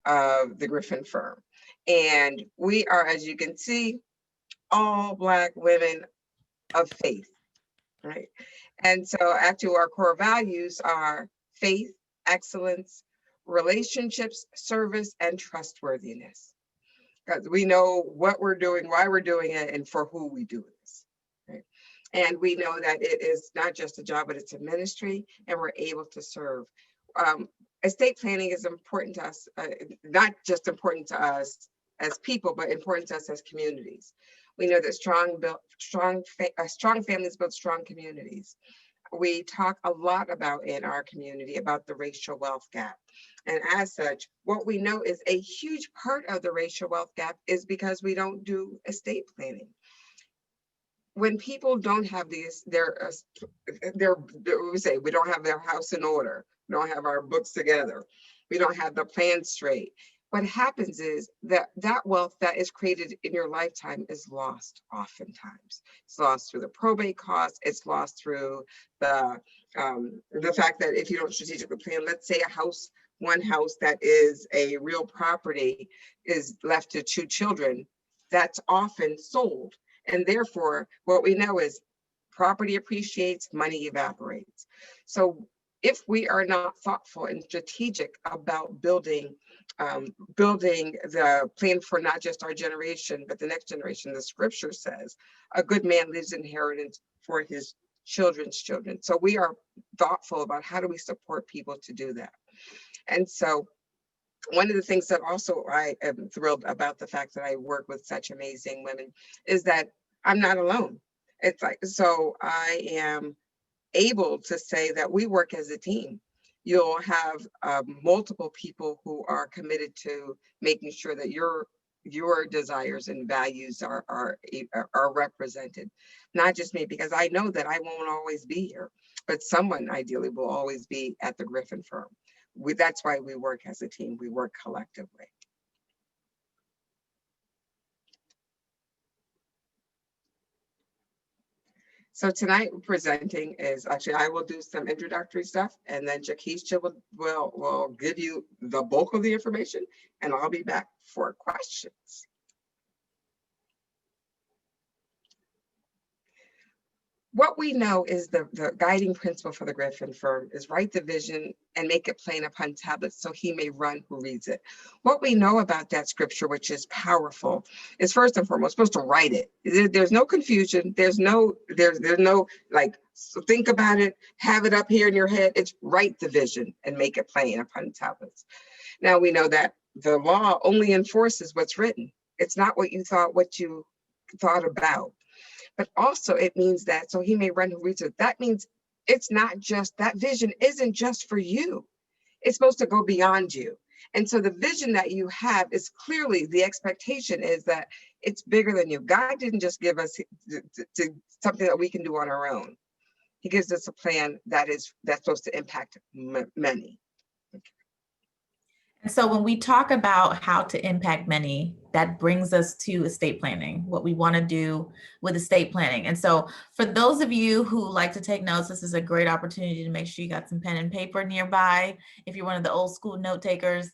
of the Griffin firm. And we are, as you can see, all Black women of faith, right? And so actually our core values are faith, excellence, relationships, service, and trustworthiness. Because we know what we're doing, why we're doing it, and for who we do this. Right? And we know that it is not just a job, but it's a ministry, and we're able to serve. Estate planning is important to us, not just important to us as people, but important to us as communities. We know that strong families build strong communities. We talk a lot about in our community about the racial wealth gap. And as such, what we know is a huge part of the racial wealth gap is because we don't do estate planning. When people don't have these, we say we don't have their house in order, we don't have our books together, we don't have the plan straight. What happens is that that wealth that is created in your lifetime is lost oftentimes. It's lost through the probate costs, it's lost through the fact that if you don't strategically plan, let's say one house that is a real property is left to 2 children, that's often sold. And therefore, what we know is property appreciates, money evaporates. So if we are not thoughtful and strategic about building the plan for not just our generation, but the next generation, the scripture says, a good man leaves inheritance for his children's children. So we are thoughtful about how do we support people to do that. And so one of the things that also I am thrilled about the fact that I work with such amazing women is that I'm not alone. It's like, so I am able to say that we work as a team. You'll have multiple people who are committed to making sure that your desires and values are represented. Not just me, because I know that I won't always be here, but someone ideally will always be at the Griffin firm. That's why we work as a team, we work collectively. So tonight presenting is actually, I will do some introductory stuff, and then Jakisha will give you the bulk of the information, and I'll be back for questions. What we know is the guiding principle for the Griffin firm is write the vision and make it plain upon tablets so he may run who reads it. What we know about that scripture, which is powerful, is first and foremost supposed to write it. There's no confusion. There's no like, so think about it, have it up here in your head. It's write the vision and make it plain upon tablets. Now we know that the law only enforces what's written. It's not what you thought about. But also it means that so he may run who reads it. That means it's not just, that vision isn't just for you. It's supposed to go beyond you. And so the vision that you have is clearly, the expectation is that it's bigger than you. God didn't just give us something that we can do on our own. He gives us a plan that's supposed to impact many. And so when we talk about how to impact many, that brings us to estate planning, what we want to do with estate planning. And so for those of you who like to take notes, this is a great opportunity to make sure you got some pen and paper nearby if you're one of the old school note takers,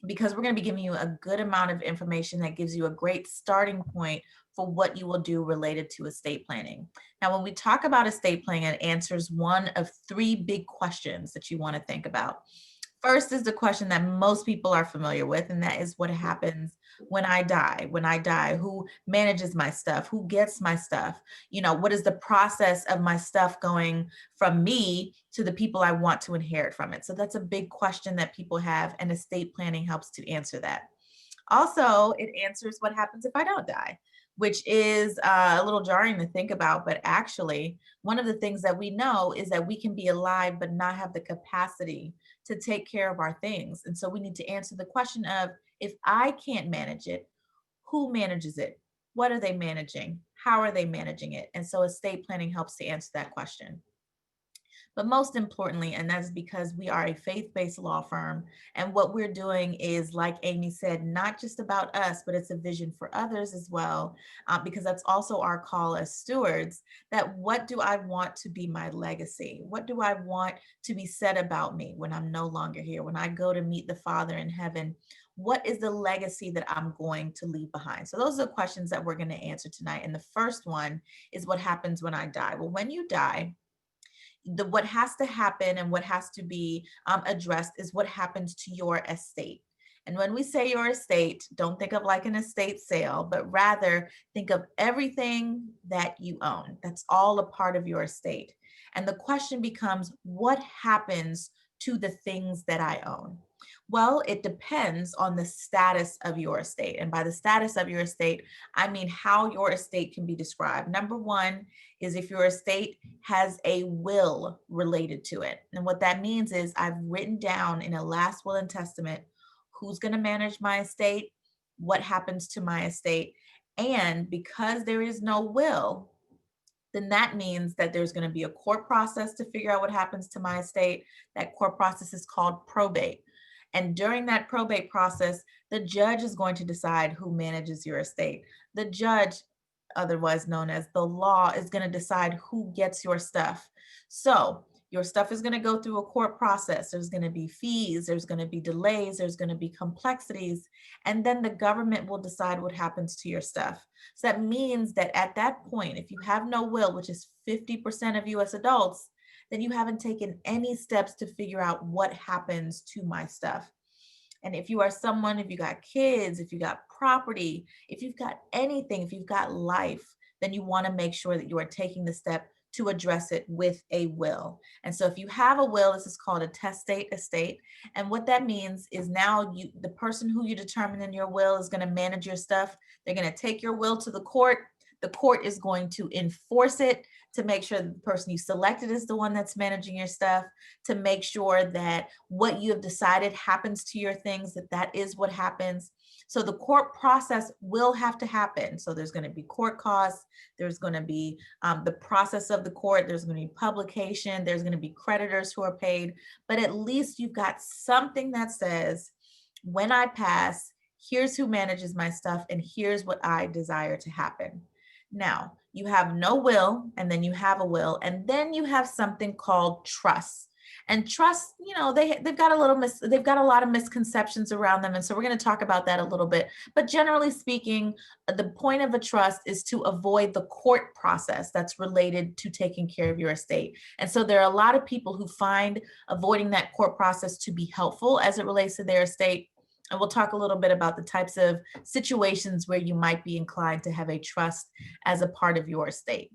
because we're going to be giving you a good amount of information that gives you a great starting point for what you will do related to estate planning. Now, when we talk about estate planning, it answers one of 3 big questions that you want to think about. First is the question that most people are familiar with, and that is what happens when I die? When I die, who manages my stuff? Who gets my stuff? You know, what is the process of my stuff going from me to the people I want to inherit from it? So that's a big question that people have, and estate planning helps to answer that. Also, it answers what happens if I don't die, which is a little jarring to think about, but actually one of the things that we know is that we can be alive but not have the capacity to take care of our things. And so we need to answer the question of, if I can't manage it, who manages it? What are they managing? How are they managing it? And so estate planning helps to answer that question. But most importantly, and that's because we are a faith-based law firm, and what we're doing is, like Amy said, not just about us, but it's a vision for others as well, because that's also our call as stewards, that what do I want to be my legacy? What do I want to be said about me when I'm no longer here? When I go to meet the Father in heaven, what is the legacy that I'm going to leave behind? So those are the questions that we're going to answer tonight. And the first one is, what happens when I die? Well, when you die, what has to happen and what has to be addressed is what happens to your estate. And when we say your estate, don't think of like an estate sale, but rather think of everything that you own. That's all a part of your estate. And the question becomes, what happens to the things that I own? Well, it depends on the status of your estate. And by the status of your estate, I mean how your estate can be described. Number one is if your estate has a will related to it. And what that means is I've written down in a last will and testament who's going to manage my estate, what happens to my estate. And because there is no will, then that means that there's going to be a court process to figure out what happens to my estate. That court process is called probate. And during that probate process, the judge is going to decide who manages your estate. The judge, otherwise known as the law, is going to decide who gets your stuff. So your stuff is going to go through a court process. There's going to be fees, there's going to be delays, there's going to be complexities, and then the government will decide what happens to your stuff. So that means that at that point, if you have no will, which is 50% of US adults, then you haven't taken any steps to figure out what happens to my stuff. And if you are someone, if you got kids, if you got property, if you've got anything, if you've got life, then you want to make sure that you are taking the step to address it with a will. And so if you have a will, this is called a testate estate. And what that means is now the person who you determine in your will is going to manage your stuff. They're going to take your will to the court. The court is going to enforce it to make sure that the person you selected is the one that's managing your stuff, to make sure that what you have decided happens to your things, that is what happens. So the court process will have to happen. So there's going to be court costs. There's going to be the process of the court. There's going to be publication. There's going to be creditors who are paid. But at least you've got something that says, when I pass, here's who manages my stuff, and here's what I desire to happen. Now, you have no will, and then you have a will, and then you have something called trust. And trust, they've got a lot of misconceptions around them, and so we're going to talk about that a little bit. But generally speaking, the point of a trust is to avoid the court process that's related to taking care of your estate. And so there are a lot of people who find avoiding that court process to be helpful as it relates to their estate. And we'll talk a little bit about the types of situations where you might be inclined to have a trust as a part of your estate.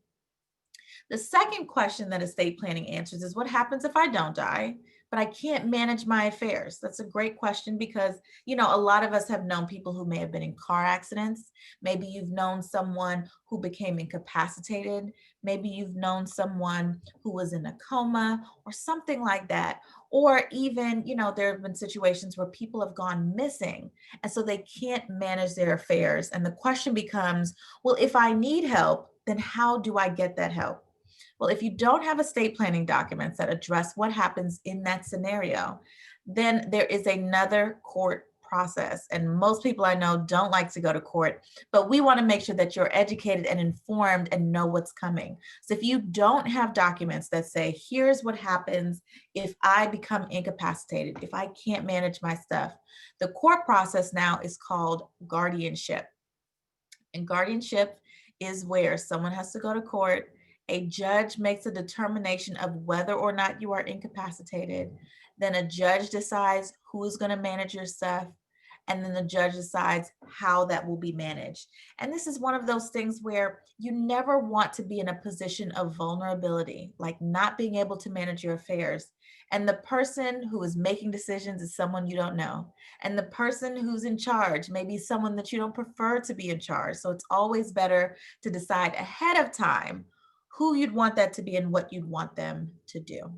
The second question that estate planning answers is, what happens if I don't die, but I can't manage my affairs? That's a great question because, a lot of us have known people who may have been in car accidents. Maybe you've known someone who became incapacitated. Maybe you've known someone who was in a coma or something like that. Or even, there have been situations where people have gone missing and so they can't manage their affairs. And the question becomes, well, if I need help, then how do I get that help? Well, if you don't have estate planning documents that address what happens in that scenario, then there is another court process. And most people I know don't like to go to court, but we want to make sure that you're educated and informed and know what's coming. So if you don't have documents that say, here's what happens if I become incapacitated, if I can't manage my stuff, the court process now is called guardianship. And guardianship is where someone has to go to court. A judge makes a determination of whether or not you are incapacitated. Then a judge decides who's going to manage your stuff. And then the judge decides how that will be managed. And this is one of those things where you never want to be in a position of vulnerability, like not being able to manage your affairs. And the person who is making decisions is someone you don't know. And the person who's in charge may be someone that you don't prefer to be in charge. So it's always better to decide ahead of time who you'd want that to be and what you'd want them to do.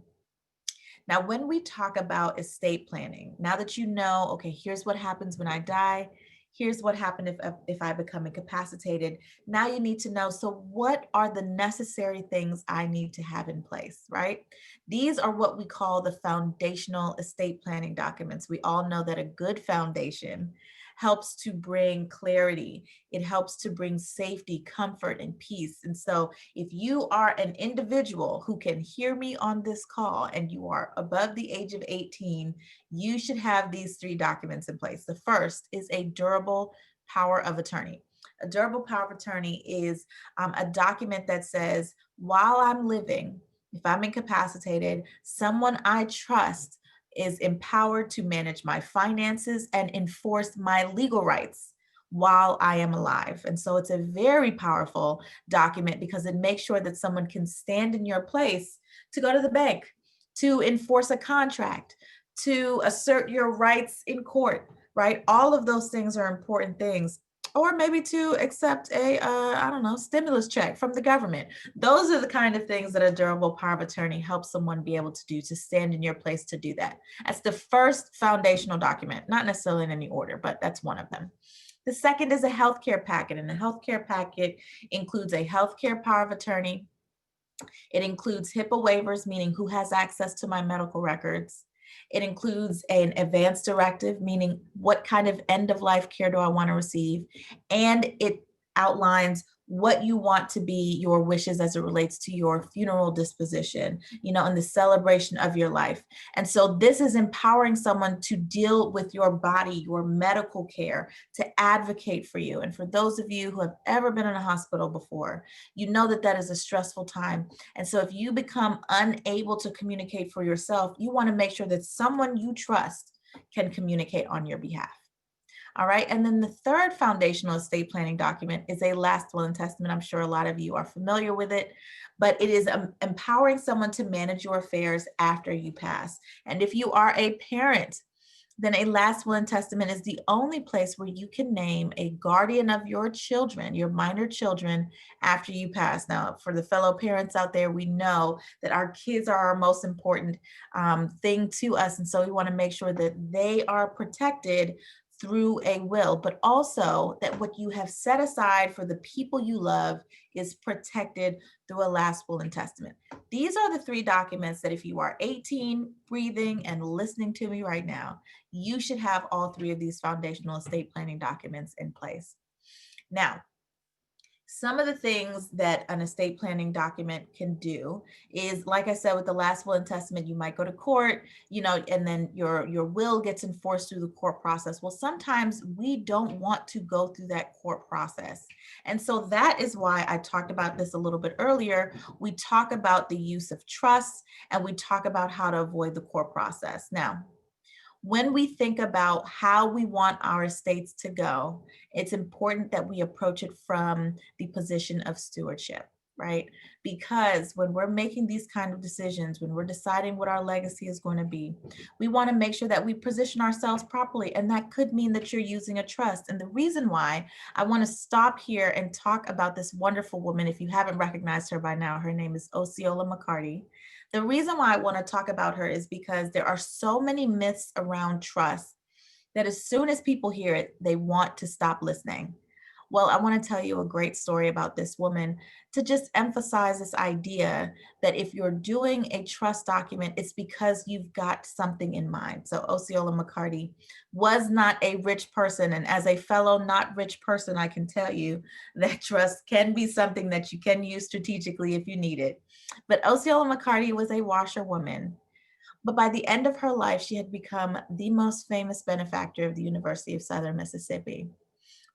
Now, when we talk about estate planning, now that you know, okay, here's what happens when I die, Here's what happened if I become incapacitated. Now you need to know, so what are the necessary things I need to have in place, right? These are what we call the foundational estate planning documents. We all know that a good foundation helps to bring clarity. It helps to bring safety, comfort, and peace. And so if you are an individual who can hear me on this call and you are above the age of 18, you should have these three documents in place. The first is a durable power of attorney. A durable power of attorney is a document that says, while I'm living, if I'm incapacitated, someone I trust is empowered to manage my finances and enforce my legal rights while I am alive. And so it's a very powerful document because it makes sure that someone can stand in your place to go to the bank, to enforce a contract, to assert your rights in court, right? All of those things are important things. Or maybe to accept a, I don't know, stimulus check from the government. Those are the kind of things that a durable power of attorney helps someone be able to do, to stand in your place to do that. That's the first foundational document, not necessarily in any order, but that's one of them. The second is a healthcare packet, and a healthcare packet includes a healthcare power of attorney. It includes HIPAA waivers, meaning who has access to my medical records. It includes an advance directive, meaning what kind of end of life care do I want to receive? And it outlines what you want to be your wishes as it relates to your funeral disposition, and the celebration of your life. And so this is empowering someone to deal with your body, your medical care, to advocate for you. And for those of you who have ever been in a hospital before, you know that that is a stressful time. And so if you become unable to communicate for yourself, you want to make sure that someone you trust can communicate on your behalf. All right. And then the third foundational estate planning document is a last will and testament. I'm sure a lot of you are familiar with it, but it is empowering someone to manage your affairs after you pass. And if you are a parent, then a last will and testament is the only place where you can name a guardian of your children, your minor children, after you pass. Now, for the fellow parents out there, we know that our kids are our most important thing to us. And so we want to make sure that they are protected through a will, but also that what you have set aside for the people you love is protected through a last will and testament. These are the three documents that if you are 18, breathing, and listening to me right now, you should have all three of these foundational estate planning documents in place. Now, some of the things that an estate planning document can do is, like I said, with the last will and testament, you might go to court, and then your will gets enforced through the court process. Well, sometimes we don't want to go through that court process. And so that is why I talked about this a little bit earlier. We talk about the use of trust, and we talk about how to avoid the court process. Now, when we think about how we want our estates to go, it's important that we approach it from the position of stewardship, right? Because when we're making these kind of decisions, when we're deciding what our legacy is going to be, we want to make sure that we position ourselves properly. And that could mean that you're using a trust. And the reason why I want to stop here and talk about this wonderful woman, if you haven't recognized her by now, her name is Osceola McCarty. The reason why I want to talk about her is because there are so many myths around trust that as soon as people hear it, they want to stop listening. Well, I want to tell you a great story about this woman to just emphasize this idea that if you're doing a trust document, it's because you've got something in mind. So Osceola McCarty was not a rich person. And as a fellow not rich person, I can tell you that trust can be something that you can use strategically if you need it. But Osceola McCarty was a washerwoman. But by the end of her life, she had become the most famous benefactor of the University of Southern Mississippi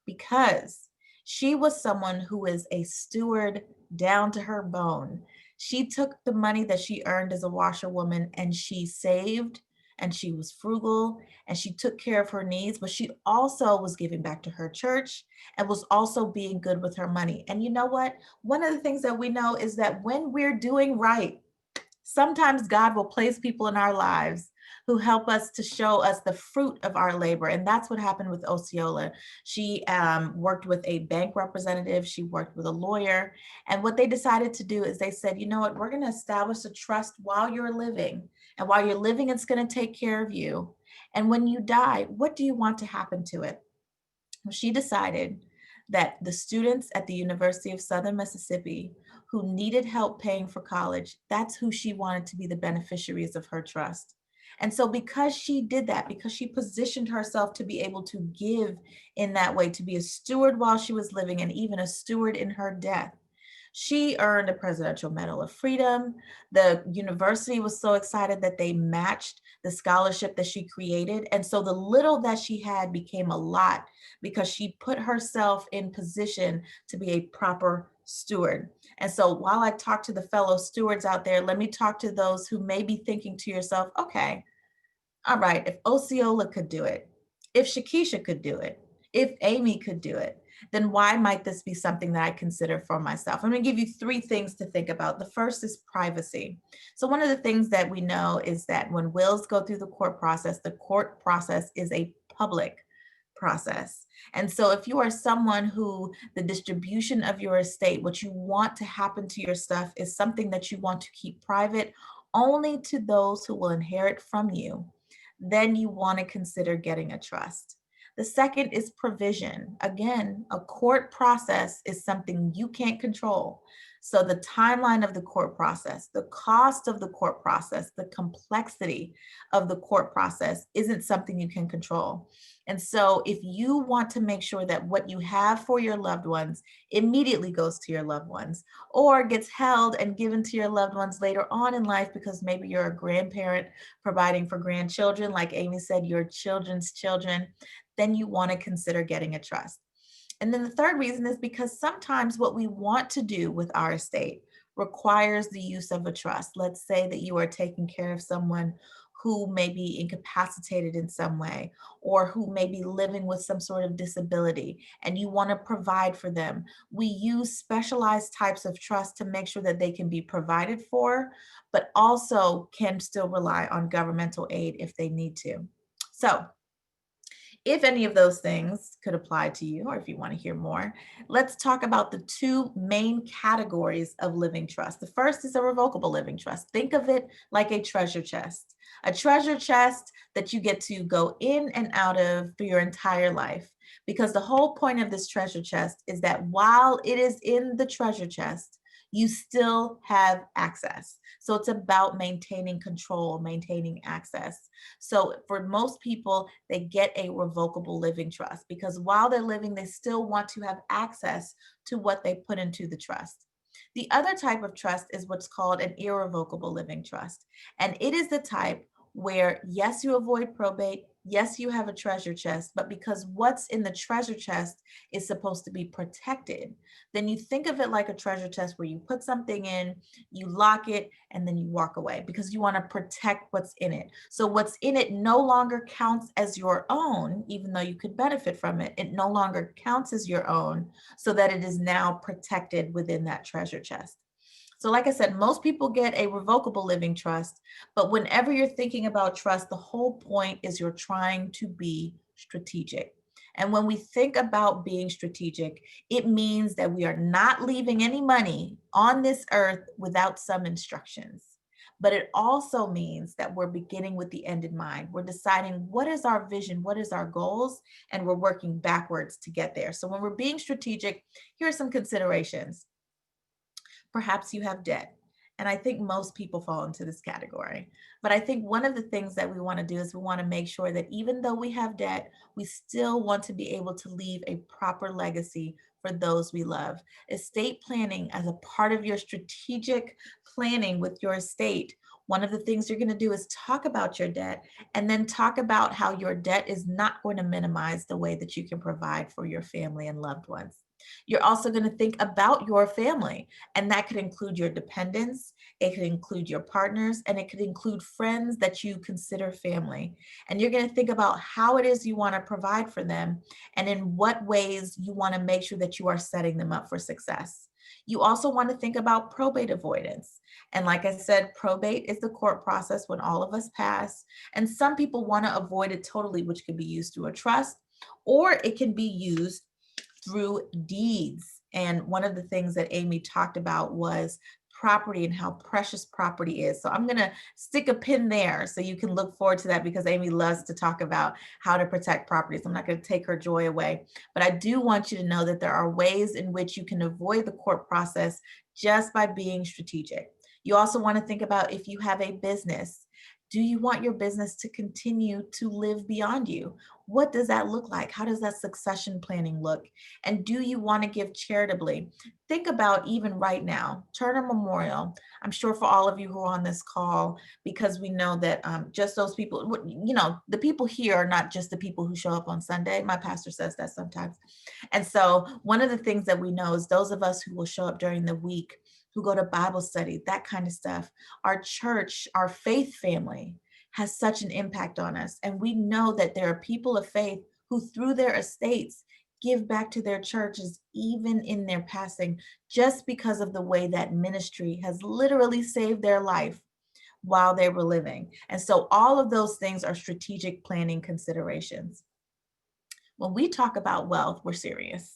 because she was someone who is a steward down to her bone. She took the money that she earned as a washerwoman and she saved, and she was frugal, and she took care of her needs, but she also was giving back to her church and was also being good with her money. And you know what? One of the things that we know is that when we're doing right, sometimes God will place people in our lives who help us to show us the fruit of our labor. And that's what happened with Osceola. She worked with a bank representative. She worked with a lawyer. And what they decided to do is they said, you know what, we're going to establish a trust while you're living. And while you're living, it's going to take care of you. And when you die, what do you want to happen to it? She decided that the students at the University of Southern Mississippi who needed help paying for college, that's who she wanted to be the beneficiaries of her trust. And so because she did that, because she positioned herself to be able to give in that way, to be a steward while she was living and even a steward in her death, she earned a Presidential Medal of Freedom. The university was so excited that they matched the scholarship that she created. And so the little that she had became a lot because she put herself in position to be a proper steward. And so while I talk to the fellow stewards out there, let me talk to those who may be thinking to yourself, okay, all right, if Osceola could do it, if Shakisha could do it, if Amy could do it, then why might this be something that I consider for myself? I'm going to give you three things to think about. The first is privacy. So one of the things that we know is that when wills go through the court process is a public process. And so if you are someone who the distribution of your estate, what you want to happen to your stuff is something that you want to keep private only to those who will inherit from you, then you want to consider getting a trust. The second is provision. Again, a court process is something you can't control. So the timeline of the court process, the cost of the court process, the complexity of the court process isn't something you can control. And so if you want to make sure that what you have for your loved ones immediately goes to your loved ones or gets held and given to your loved ones later on in life, because maybe you're a grandparent providing for grandchildren, like Amy said, your children's children, then you want to consider getting a trust. And then the third reason is because sometimes what we want to do with our estate requires the use of a trust. Let's say that you are taking care of someone who may be incapacitated in some way, or who may be living with some sort of disability, and you want to provide for them. We use specialized types of trust to make sure that they can be provided for, but also can still rely on governmental aid if they need to. So if any of those things could apply to you, or if you want to hear more, let's talk about the two main categories of living trust. The first is a revocable living trust. Think of it like a treasure chest that you get to go in and out of for your entire life. Because the whole point of this treasure chest is that while it is in the treasure chest, you still have access. So it's about maintaining control, maintaining access. So for most people, they get a revocable living trust because while they're living, they still want to have access to what they put into the trust. The other type of trust is what's called an irrevocable living trust. And it is the type where, yes, you avoid probate, yes, you have a treasure chest, but because what's in the treasure chest is supposed to be protected, then you think of it like a treasure chest where you put something in, you lock it, and then you walk away because you want to protect what's in it. So what's in it no longer counts as your own, even though you could benefit from it. It no longer counts as your own, so that it is now protected within that treasure chest. So like I said, most people get a revocable living trust, but whenever you're thinking about trust, the whole point is you're trying to be strategic. And when we think about being strategic, it means that we are not leaving any money on this earth without some instructions. But it also means that we're beginning with the end in mind. We're deciding what is our vision, what is our goals, and we're working backwards to get there. So when we're being strategic, here are some considerations. Perhaps you have debt. And I think most people fall into this category. But I think one of the things that we want to do is we want to make sure that even though we have debt, we still want to be able to leave a proper legacy for those we love. Estate planning as a part of your strategic planning with your estate, one of the things you're going to do is talk about your debt and then talk about how your debt is not going to minimize the way that you can provide for your family and loved ones. You're also going to think about your family, and that could include your dependents, it could include your partners, and it could include friends that you consider family. And you're going to think about how it is you want to provide for them and in what ways you want to make sure that you are setting them up for success. You also want to think about probate avoidance. And like I said, probate is the court process when all of us pass. And some people want to avoid it totally, which can be used through a trust, or it can be used through deeds. And one of the things that Amy talked about was property and how precious property is. So I'm going to stick a pin there so you can look forward to that, because Amy loves to talk about how to protect property. So I'm not going to take her joy away, but I do want you to know that there are ways in which you can avoid the court process just by being strategic. You also want to think about, if you have a business, do you want your business to continue to live beyond you? What does that look like? How does that succession planning look? And do you want to give charitably? Think about, even right now, Turner Memorial. I'm sure for all of you who are on this call, because we know that just those people, the people here are not just the people who show up on Sunday. My pastor says that sometimes. And so one of the things that we know is those of us who will show up during the week, who go to Bible study, that kind of stuff, our church, our faith family has such an impact on us. And we know that there are people of faith who, through their estates, give back to their churches, even in their passing, just because of the way that ministry has literally saved their life while they were living. And so all of those things are strategic planning considerations. When we talk about wealth, we're serious.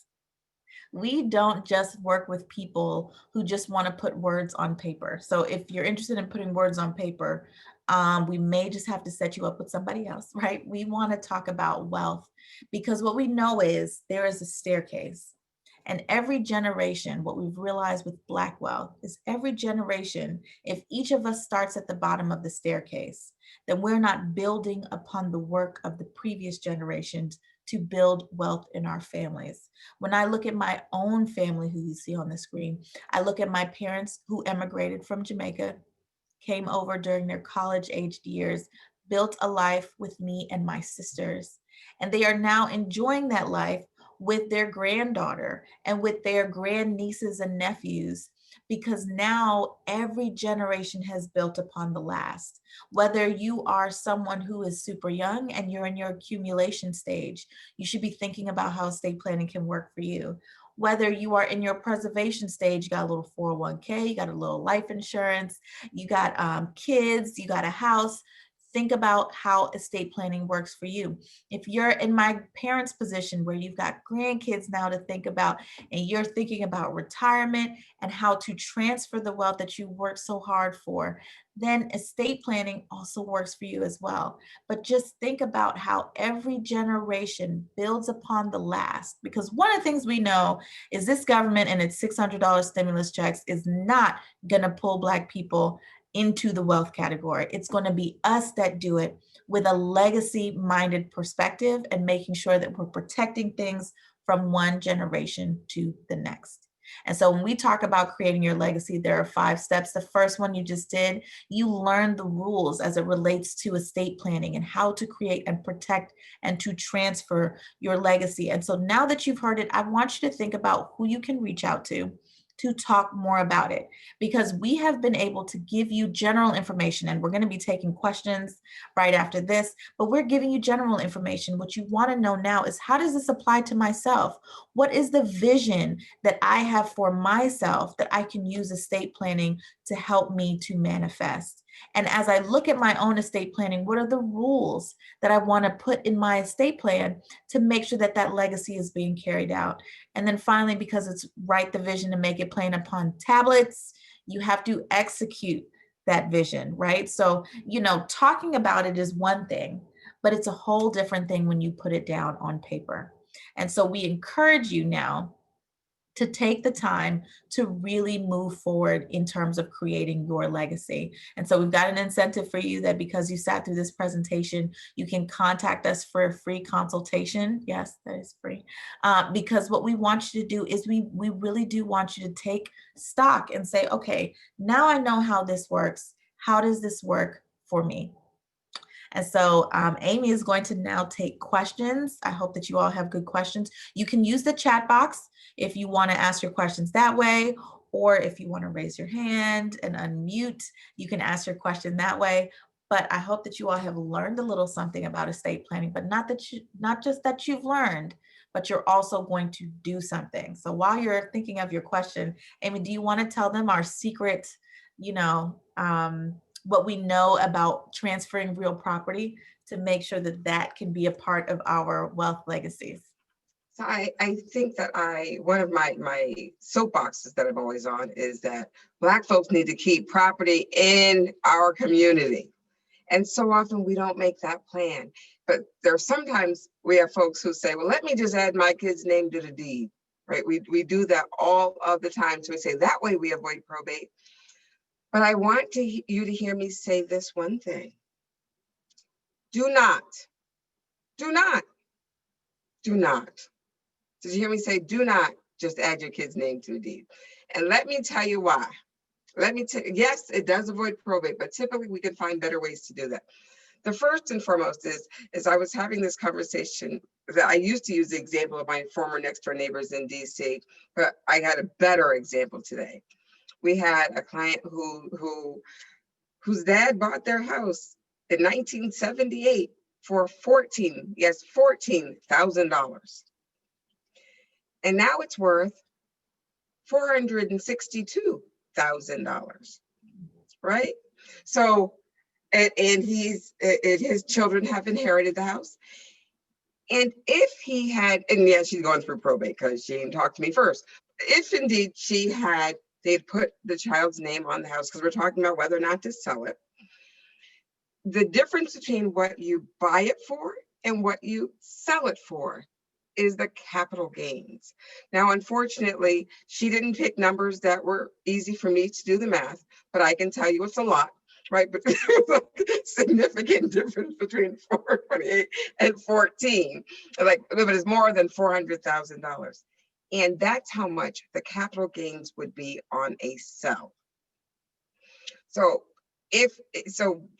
We don't just work with people who just want to put words on paper. So if you're interested in putting words on paper, we may just have to set you up with somebody else, right? We want to talk about wealth, because what we know is there is a staircase. And every generation, what we've realized with Black wealth is, every generation, if each of us starts at the bottom of the staircase, then we're not building upon the work of the previous generations to build wealth in our families. When I look at my own family, who you see on the screen, I look at my parents who emigrated from Jamaica, came over during their college aged years, built a life with me and my sisters. And they are now enjoying that life with their granddaughter and with their grandnieces and nephews, because now every generation has built upon the last. Whether you are someone who is super young and you're in your accumulation stage, you should be thinking about how estate planning can work for you. Whether you are in your preservation stage, you got a little 401k, you got a little life insurance, you got kids, you got a house. Think about how estate planning works for you. If you're in my parents' position where you've got grandkids now to think about, and you're thinking about retirement and how to transfer the wealth that you worked so hard for, then estate planning also works for you as well. But just think about how every generation builds upon the last. Because one of the things we know is this government and its $600 stimulus checks is not going to pull Black people into the wealth category. It's going to be us that do it with a legacy minded perspective, and making sure that we're protecting things from one generation to the next. And so when we talk about creating your legacy, there are 5 steps. The first one you just did, you learned the rules as it relates to estate planning and how to create and protect and to transfer your legacy. And so now that you've heard it, I want you to think about who you can reach out to talk more about it, because we have been able to give you general information, and we're going to be taking questions right after this, but we're giving you general information. What you want to know now is, how does this apply to myself? What is the vision that I have for myself that I can use estate planning to help me to manifest? And as I look at my own estate planning, what are the rules that I want to put in my estate plan to make sure that that legacy is being carried out? And then finally, because it's write the vision to make it plain upon tablets, you have to execute that vision, right? So, talking about it is one thing, but it's a whole different thing when you put it down on paper. And so we encourage you now to take the time to really move forward in terms of creating your legacy. And so we've got an incentive for you, that because you sat through this presentation, you can contact us for a free consultation. Yes, that is free. Because what we want you to do is we really do want you to take stock and say, okay, now I know how this works. How does this work for me? And so Amy is going to now take questions. I hope that you all have good questions. You can use the chat box if you want to ask your questions that way, or if you want to raise your hand and unmute, you can ask your question that way. But I hope that you all have learned a little something about estate planning, but not just that you've learned, but you're also going to do something. So while you're thinking of your question, Amy, do you want to tell them our secret, what we know about transferring real property to make sure that that can be a part of our wealth legacies? So I think that one of my soapboxes that I'm always on is that Black folks need to keep property in our community. And so often we don't make that plan. But there's sometimes we have folks who say, well, let me just add my kid's name to the deed, right? We do that all of the time. So we say that way we avoid probate. But I want you to hear me say this one thing. Do not, do not, do not. Did you hear me say, do not just add your kid's name to the deed? And let me tell you why. Yes, it does avoid probate, but typically we can find better ways to do that. The first and foremost is I was having this conversation that I used to use the example of my former next door neighbors in DC, but I had a better example today. We had a client whose dad bought their house in 1978 for $14,000. And now it's worth $462,000, right? So, and his children have inherited the house. And if he had, and yeah, she's going through probate because she didn't talk to me first. If indeed they'd put the child's name on the house, because we're talking about whether or not to sell it. The difference between what you buy it for and what you sell it for is the capital gains. Now, unfortunately, she didn't pick numbers that were easy for me to do the math, but I can tell you it's a lot, right? But there's a significant difference between 428 and 14. Like, but it's more than $400,000. And that's how much the capital gains would be on a sell. So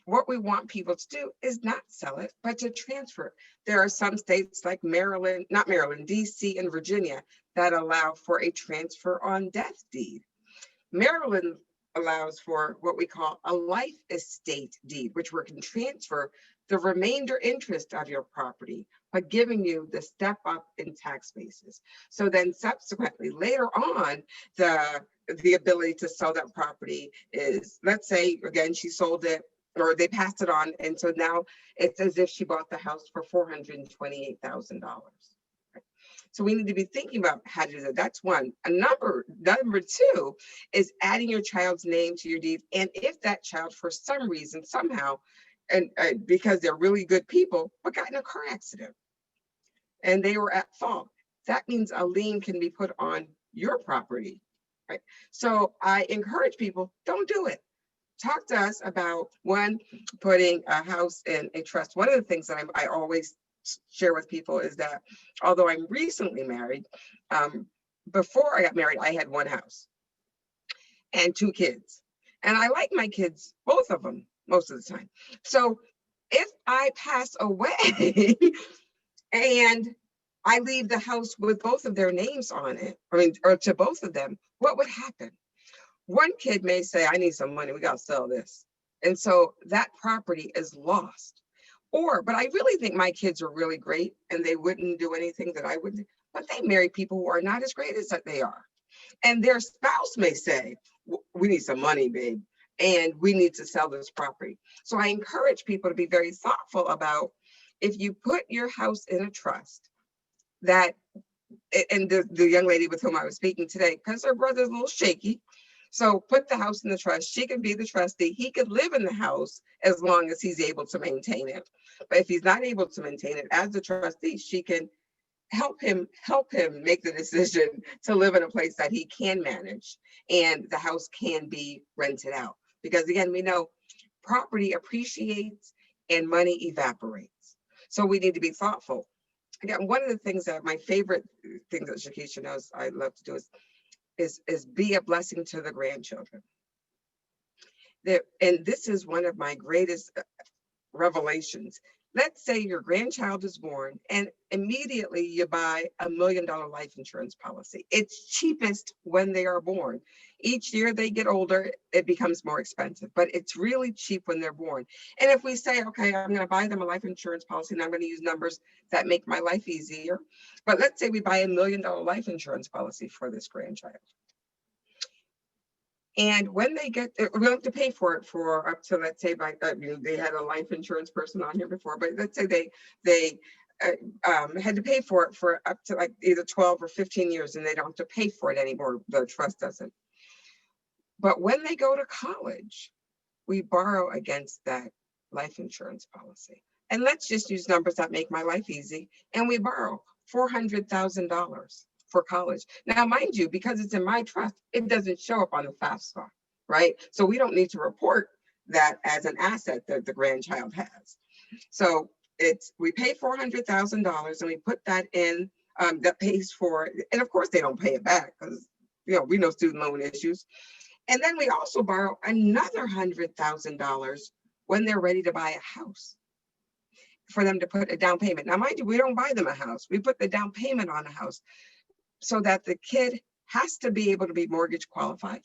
what we want people to do is not sell it, but to transfer it. There are some states like Maryland, not Maryland, DC and Virginia that allow for a transfer on death deed. Maryland allows for what we call a life estate deed, which we can transfer the remainder interest of your property, but giving you the step up in tax basis. So then subsequently later on, the ability to sell that property is, let's say, again, she sold it or they passed it on. And so now it's as if she bought the house for $428,000. So we need to be thinking about how to do that. That's one. Number two is adding your child's name to your deed. And if that child, for some reason, somehow, and because they're really good people, but got in a car accident and they were at fault, that means a lien can be put on your property, right? So I encourage people, don't do it. Talk to us about, one, putting a house in a trust. One of the things that I always share with people is that although I'm recently married, before I got married, I had one house and two kids. And I like my kids, both of them, most of the time. So if I pass away and I leave the house with both of their names on it, or to both of them, what would happen? One kid may say, I need some money, we got to sell this. And so that property is lost. But I really think my kids are really great and they wouldn't do anything that I wouldn't, but they marry people who are not as great as that they are. And their spouse may say, we need some money, babe, and we need to sell this property. So I encourage people to be very thoughtful about, if you put your house in a trust, that, and the young lady with whom I was speaking today, because her brother's a little shaky, so put the house in the trust. She can be the trustee. He could live in the house as long as he's able to maintain it. But if he's not able to maintain it, as the trustee, she can help him make the decision to live in a place that he can manage, and the house can be rented out. Because again, we know property appreciates and money evaporates. So we need to be thoughtful. Again, one of the things that my favorite things that Shakisha knows I love to do is be a blessing to the grandchildren. And this is one of my greatest revelations. Let's say your grandchild is born and immediately you buy $1 million life insurance policy. It's cheapest when they are born. Each year they get older, it becomes more expensive, but it's really cheap when they're born. And if we say, okay, I'm going to buy them a life insurance policy and I'm going to use numbers that make my life easier. But let's say we buy $1 million life insurance policy for this grandchild. And when they get, we have to pay for it for up to, let's say, they had a life insurance person on here before, but let's say they had to pay for it for up to like either 12 or 15 years, and they don't have to pay for it anymore. The trust doesn't. But when they go to college, we borrow against that life insurance policy. And let's just use numbers that make my life easy. And we borrow $400,000 for college. Now, mind you, because it's in my trust, it doesn't show up on the FAFSA, right? So we don't need to report that as an asset that the grandchild has. So we pay $400,000 and we put that in, that pays for it. And of course they don't pay it back because, we know student loan issues. And then we also borrow another $100,000 when they're ready to buy a house for them to put a down payment. Now, mind you, we don't buy them a house. We put the down payment on a house so that the kid has to be able to be mortgage qualified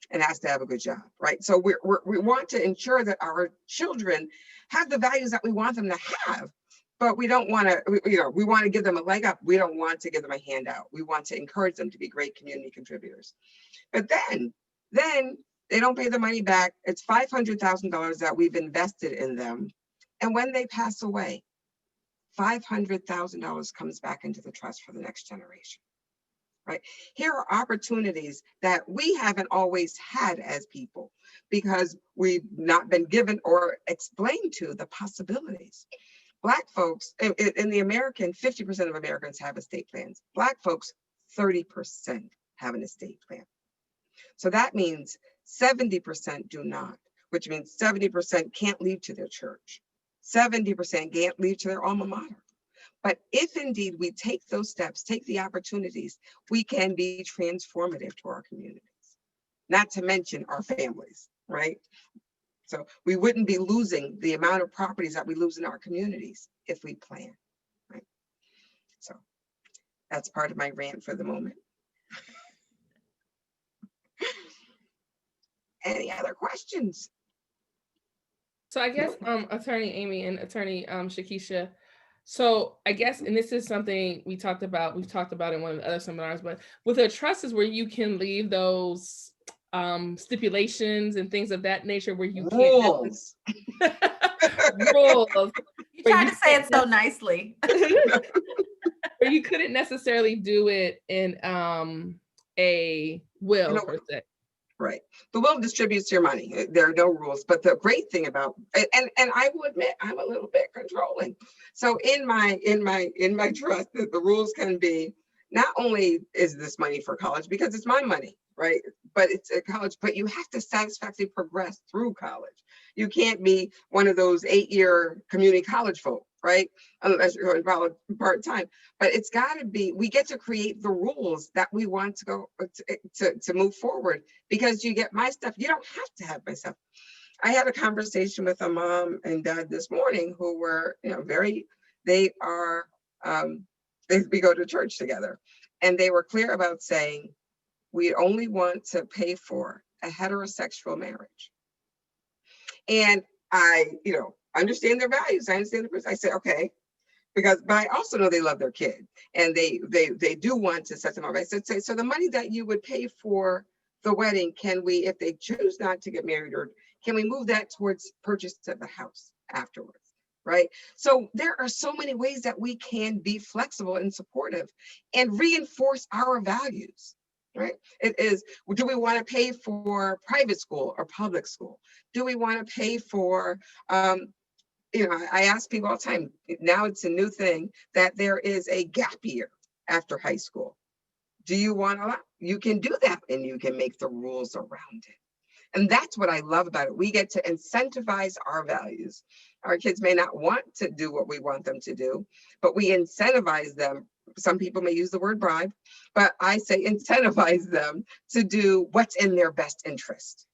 and has to have a good job, right? So we want to ensure that our children have the values that we want them to have, but we don't want to, we want to give them a leg up. We don't want to give them a handout. We want to encourage them to be great community contributors. But then they don't pay the money back. It's $500,000 that we've invested in them. And when they pass away, $500,000 comes back into the trust for the next generation. Right? Here are opportunities that we haven't always had as people because we've not been given or explained to the possibilities. Black folks, in the American, 50% of Americans have estate plans. Black folks, 30% have an estate plan. So that means 70% do not, which means 70% can't leave to their church. 70% can't leave to their alma mater. But if indeed we take those steps, take the opportunities, we can be transformative to our communities, not to mention our families, right? So we wouldn't be losing the amount of properties that we lose in our communities if we plan, right? So that's part of my rant for the moment. Any other questions? So I guess Attorney Amy and Attorney Shakisha, so I guess, and this is something we've talked about in one of the other seminars, but with a trust is where you can leave those stipulations and things of that nature where you rules. Rules. You tried to say it so nicely. Where you couldn't necessarily do it in a will per se. Right. The will distributes your money. There are no rules. But the great thing about, and I will admit, I'm a little bit controlling. So in my trust, the rules can be, not only is this money for college because it's my money, right? But it's a college, but you have to satisfactorily progress through college. You can't be one of those 8-year community college folk, right? Unless you're involved part-time. But it's got to be, we get to create the rules that we want to go to move forward, because you get my stuff. You don't have to have my stuff. I had a conversation with a mom and dad this morning who were, we go to church together, and they were clear about saying, we only want to pay for a heterosexual marriage. And I, understand their values. I understand the person. I said, okay, but I also know they love their kid, and they do want to set them up. I said, so the money that you would pay for the wedding, can we, if they choose not to get married, or can we move that towards purchase of the house afterwards? Right. So there are so many ways that we can be flexible and supportive and reinforce our values. Right. It is, do we want to pay for private school or public school? Do we want to pay for, I ask people all the time, now it's a new thing that there is a gap year after high school. Do you want to, you can do that, and you can make the rules around it. And that's what I love about it. We get to incentivize our values. Our kids may not want to do what we want them to do, but we incentivize them. Some people may use the word bribe, but I say incentivize them to do what's in their best interest.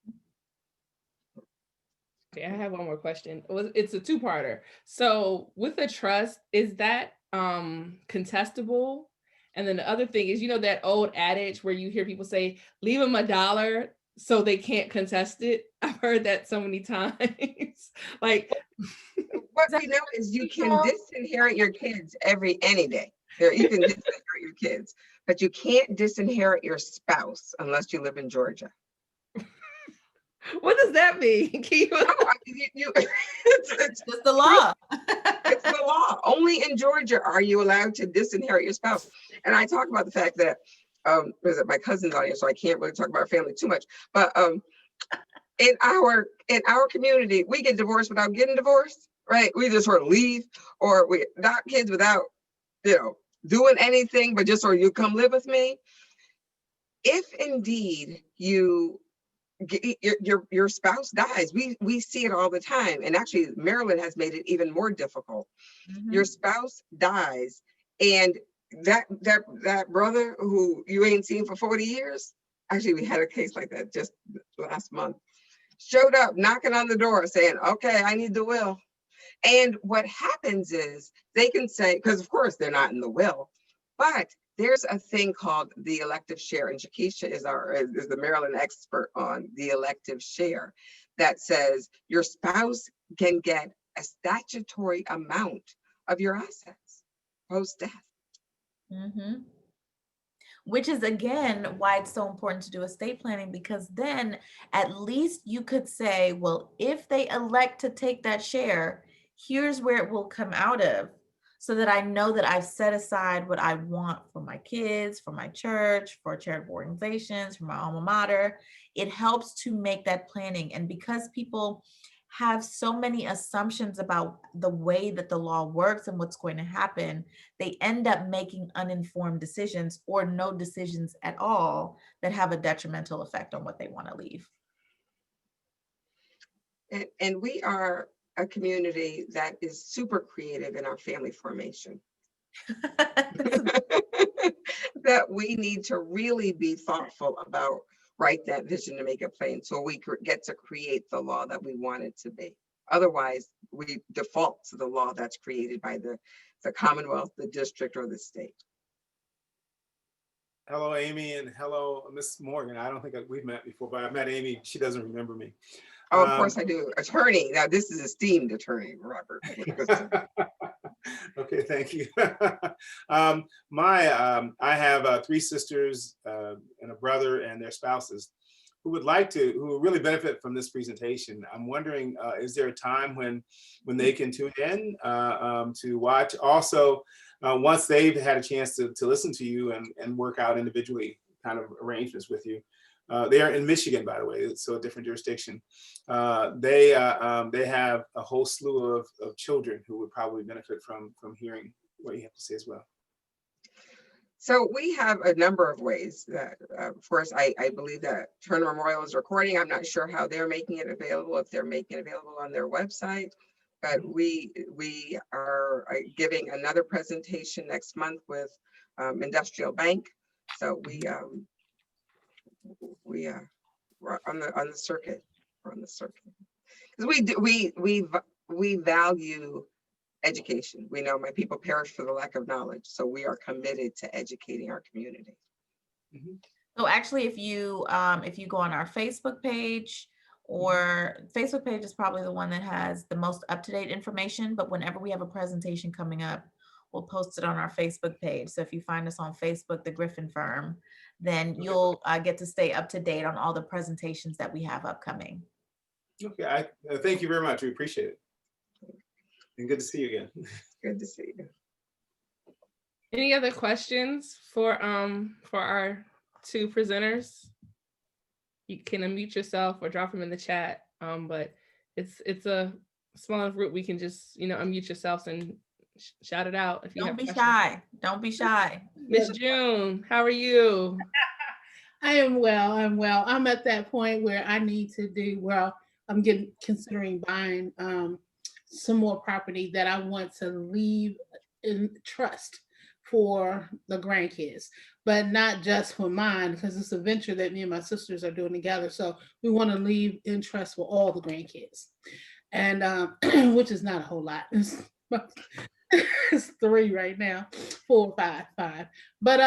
Okay, I have one more question. It's a two-parter. So with a trust, is that contestable? And then the other thing is, that old adage where you hear people say, leave them $1 so they can't contest it. I've heard that so many times. Like, what we know is you can disinherit your kids any day. You can disinherit your kids, but you can't disinherit your spouse unless you live in Georgia. What does that mean? Can you- No, it's Just the law. it's the law. Only in Georgia are you allowed to disinherit your spouse. And I talk about the fact that was it my cousin's audience, so I can't really talk about our family too much. But in our community, we get divorced without getting divorced, right? We just sort of leave, or we adopt kids without, doing anything, but just you come live with me. If indeed your spouse dies, we see it all the time, and actually Maryland has made it even more difficult. Your spouse dies, and that brother who you ain't seen for 40 years, actually we had a case like that just last month, showed up knocking on the door saying, okay, I need the will. And what happens is they can say, because of course they're not in the will, but there's a thing called the elective share, and Shakisha is the Maryland expert on the elective share, that says your spouse can get a statutory amount of your assets post-death. Which is again why it's so important to do estate planning, because then at least you could say, well, if they elect to take that share, here's where it will come out of, so that I know that I've set aside what I want for my kids, for my church, for charitable organizations, for my alma mater. It helps to make that planning. And because people have so many assumptions about the way that the law works and what's going to happen, they end up making uninformed decisions or no decisions at all that have a detrimental effect on what they want to leave. And we are a community that is super creative in our family formation. That we need to really be thoughtful about, write that vision to make it plain, so we get to create the law that we want it to be. Otherwise, we default to the law that's created by the Commonwealth, the district, or the state. Hello, Amy, and hello, Miss Morgan. I don't think we've met before, but I've met Amy. She doesn't remember me. Oh, of course I do. Attorney. Now, this is esteemed attorney, Robert. Okay, thank you. I have 3 sisters and a brother and their spouses who would really benefit from this presentation. I'm wondering, is there a time when they can tune in to watch? Also, once they've had a chance to listen to you and work out individually kind of arrangements with you. They are in Michigan, by the way, so a different jurisdiction. They have a whole slew of children who would probably benefit from hearing what you have to say as well. So we have a number of ways that, of course, I believe that Turner Memorial is recording. I'm not sure how they're making it available, if they're making it available on their website, but we are giving another presentation next month with Industrial Bank. So we're on the circuit. We're on the circuit because we value education. We know my people perish for the lack of knowledge, so we are committed to educating our community. So actually, if you go on our Facebook page, or Facebook page is probably the one that has the most up-to-date information, but whenever we have a presentation coming up, we'll post it on our Facebook page. So if you find us on Facebook, The Griffin Firm, then you'll get to stay up to date on all the presentations that we have upcoming. Okay, thank you very much. We appreciate it. And good to see you again. Good to see you. Any other questions for our 2 presenters? You can unmute yourself or drop them in the chat. But it's a small enough group, we can just unmute yourselves and shout it out if you Don't have be questions. shy. Don't be shy. Miss June, how are you? I am well. I'm at that point where I need to I'm considering buying some more property that I want to leave in trust for the grandkids, but not just for mine, because it's a venture that me and my sisters are doing together. So we want to leave in trust for all the grandkids, and which is not a whole lot. It's 3 right now, 4, 5. But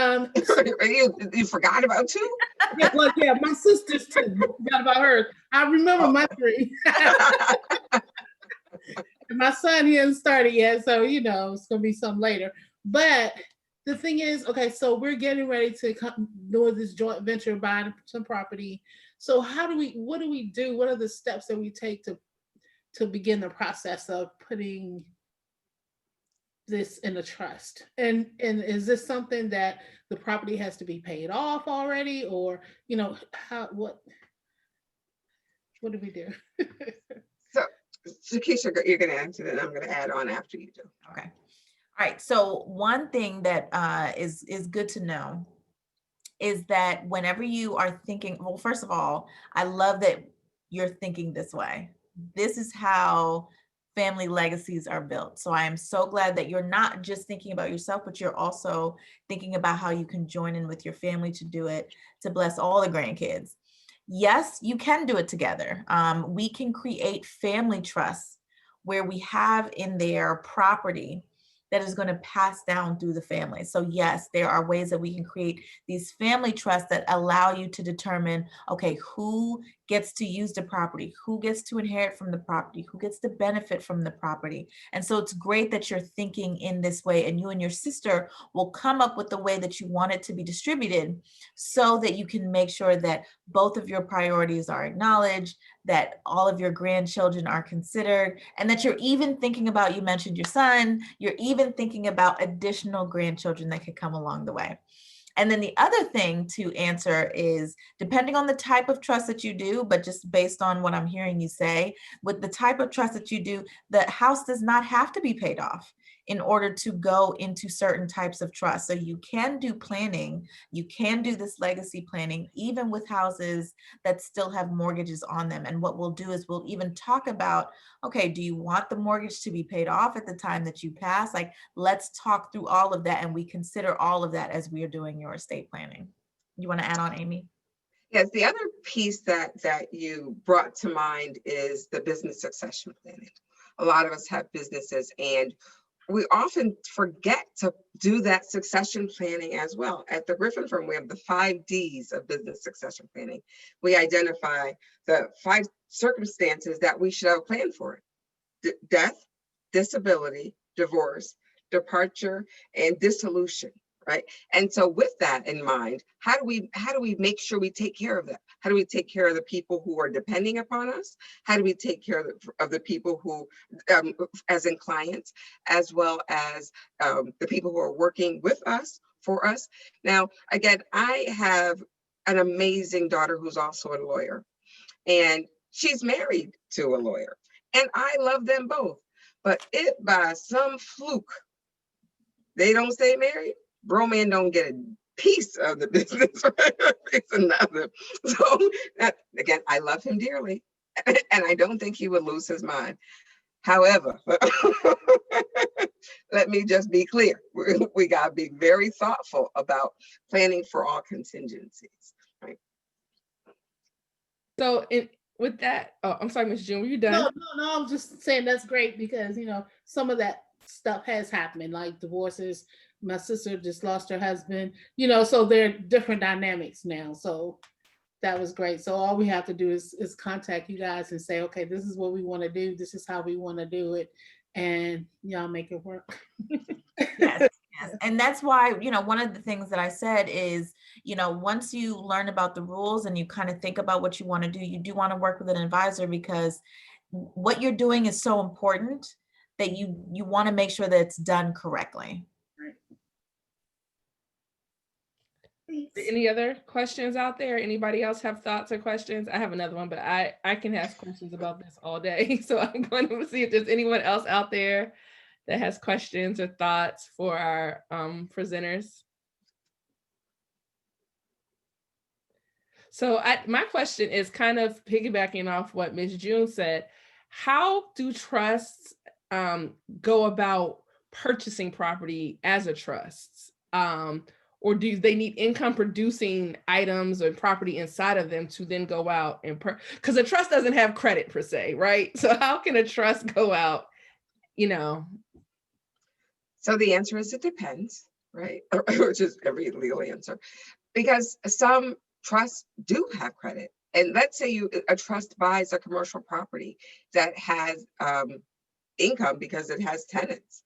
you forgot about 2? yeah, my sister's 2. Forgot about hers. I remember my 3. My son, he hasn't started yet, so it's gonna be some later. But the thing is, okay, so we're getting ready to do this joint venture, buying some property. So what do we do? What are the steps that we take to begin the process of putting this in a trust? And is this something that the property has to be paid off already, or what do we do? So Keisha, you're going to answer that. I'm going to add on after you do. Okay. All right. So one thing that is good to know is that whenever you are thinking, well, first of all, I love that you're thinking this way. This is how family legacies are built. So I am so glad that you're not just thinking about yourself, but you're also thinking about how you can join in with your family to do it, to bless all the grandkids. Yes, you can do it together. We can create family trusts where we have in there property that is going to pass down through the family. So yes, there are ways that we can create these family trusts that allow you to determine, okay, who gets to use the property, who gets to inherit from the property, who gets to benefit from the property. And so it's great that you're thinking in this way, and you and your sister will come up with the way that you want it to be distributed so that you can make sure that both of your priorities are acknowledged, that all of your grandchildren are considered, and that you're even thinking about, you mentioned your son, you're even thinking about additional grandchildren that could come along the way. And then the other thing to answer is, depending on the type of trust that you do, but just based on what I'm hearing you say, with the type of trust that you do, the house does not have to be paid off in order to go into certain types of trust. So you can do planning, you can do this legacy planning, even with houses that still have mortgages on them. And what we'll do is we'll even talk about, okay, do you want the mortgage to be paid off at the time that you pass? Like, let's talk through all of that, and we consider all of that as we are doing your estate planning. You want to add on, Amy? Yes, the other piece that you brought to mind is the business succession planning. A lot of us have businesses, and we often forget to do that succession planning as well. At the Griffin Firm, we have the 5 Ds of business succession planning. We identify the 5 circumstances that we should have a plan for: death, disability, divorce, departure, and dissolution. Right. And so with that in mind, how do we make sure we take care of that? How do we take care of the people who are depending upon us? How do we take care of the people who, as in clients, as well as the people who are working with us, for us? Now, again, I have an amazing daughter who's also a lawyer, and she's married to a lawyer, and I love them both. But if by some fluke they don't stay married, bro man don't get a piece of the business, it's another. So that, again, I love him dearly, and I don't think he would lose his mind. However, let me just be clear. We got to be very thoughtful about planning for all contingencies. Right. So with that, oh, I'm sorry, Ms. June, were you done? No, I'm just saying that's great because, some of that stuff has happened, like divorces. My sister just lost her husband, so there are different dynamics now. So that was great. So all we have to do is contact you guys and say, okay, this is what we want to do. This is how we want to do it. And y'all make it work. Yes. And that's why, one of the things that I said is, once you learn about the rules and you kind of think about what you want to do, you do want to work with an advisor, because what you're doing is so important that you want to make sure that it's done correctly. Any other questions out there? Anybody else have thoughts or questions? I have another one, but I can ask questions about this all day. So I'm going to see if there's anyone else out there that has questions or thoughts for our presenters. So my question is kind of piggybacking off what Ms. June said. How do trusts go about purchasing property as a trust? Or do they need income producing items or property inside of them to then go out and because a trust doesn't have credit per se, right? So how can a trust go out, So the answer is it depends, right? Which is every legal answer, because some trusts do have credit. And let's say a trust buys a commercial property that has income because it has tenants.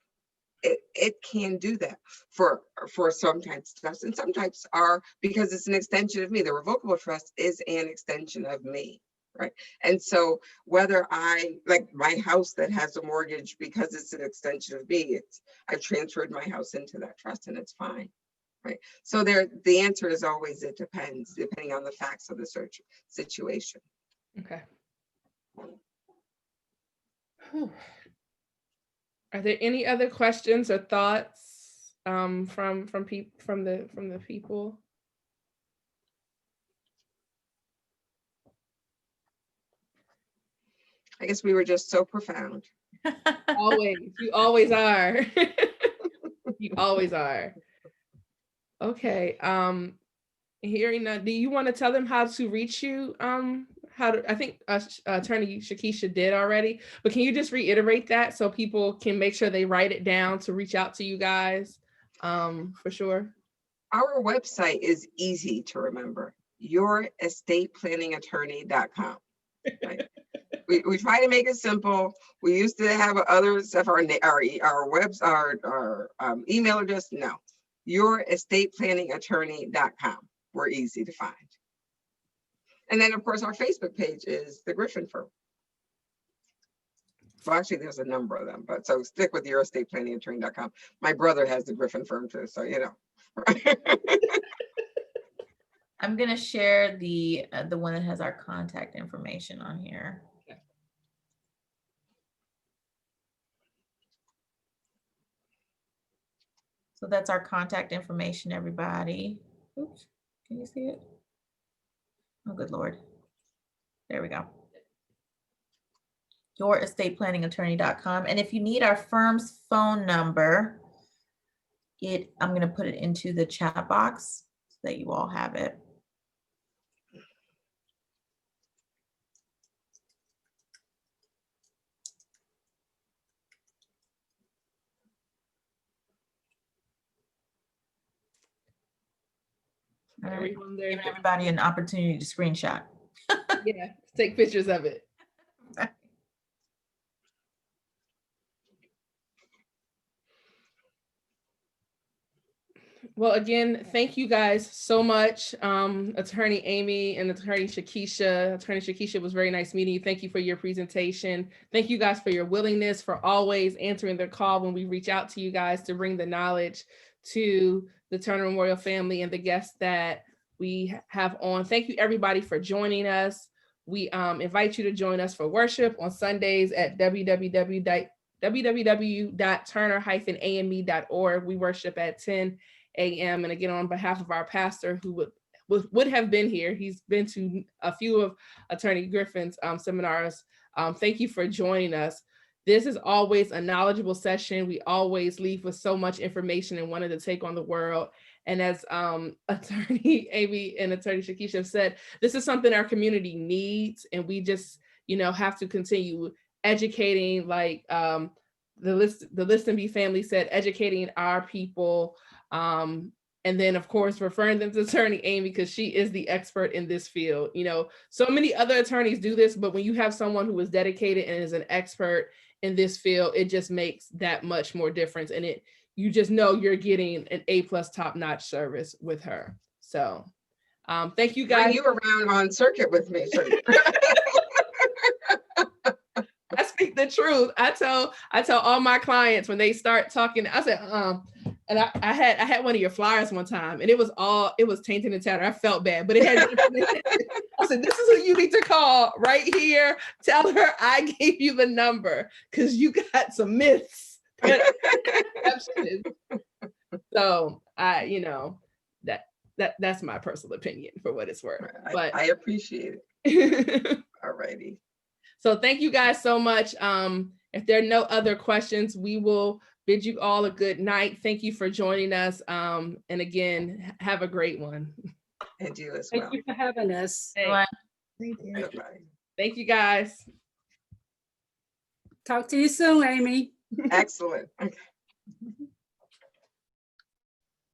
it can do that for some types of trusts, and some types are because it's an extension of me. The revocable trust is an extension of me, right? And so whether I, like my house that has a mortgage, because it's an extension of me, I've transferred my house into that trust and it's fine, right? So the answer is always it depends, depending on the facts of the search situation. Okay. Whew. Are there any other questions or thoughts from the people? I guess we were just so profound. Always, you always are. You always are. Okay. Hearing that, do you want to tell them how to reach you? I think Attorney Shakisha did already, but can you just reiterate that so people can make sure they write it down to reach out to you guys for sure? Our website is easy to remember, yourestateplanningatourney.com. Right? We try to make it simple. We used to have other stuff, our webs, our email address. No, yourestateplanningatourney.com. We're easy to find. And then, of course, our Facebook page is The Griffin Firm. Well, actually, there's a number of them, but so stick with yourestateplanningatourney.com. My brother has The Griffin Firm too, so you know. I'm gonna share the one that has our contact information on here. Okay. So that's our contact information, everybody. Oops, can you see it? Oh, good Lord. There we go. Yourestateplanningatourney.com. And if you need our firm's phone number, I'm going to put it into the chat box so that you all have it. All right. Everyone there. Giving everybody an opportunity to screenshot. Yeah, take pictures of it. Well, again, thank you guys so much, Attorney Amy and Attorney Shakisha. Attorney Shakisha, was very nice meeting you. Thank you for your presentation. Thank you guys for your willingness, for always answering the call when we reach out to you guys to bring the knowledge to the Turner Memorial family and the guests that we have on. Thank you everybody for joining us. We invite you to join us for worship on Sundays at www.turner-ame.org. We worship at 10 a.m. And again, on behalf of our pastor who would have been here, he's been to a few of Attorney Griffin's seminars. Thank you for joining us. This is always a knowledgeable session. We always leave with so much information and wanted to take on the world. And as Attorney Amy and Attorney Shakisha have said, this is something our community needs, and we just, have to continue educating, like the Liston family said, educating our people. And then, of course, referring them to Attorney Amy because she is the expert in this field. So many other attorneys do this, but when you have someone who is dedicated and is an expert in this field, it just makes that much more difference. And you just know you're getting an A+ top-notch service with her. So thank you guys. Bring you around on circuit with me. So. I speak the truth. I tell all my clients when they start talking, I said, and I had one of your flyers one time, and it was tainted and tattered. I felt bad, but it had. I said, this is who you need to call right here. Tell her I gave you the number because you got some myths. So that's my personal opinion for what it's worth. But I appreciate it. All righty. So thank you guys so much. If there are no other questions, we will bid you all a good night. Thank you for joining us. And again, have a great one. And you as well. Thank you for having us. Thank Thank you. Bye-bye. Thank you guys. Talk to you soon, Amy. Excellent. Okay.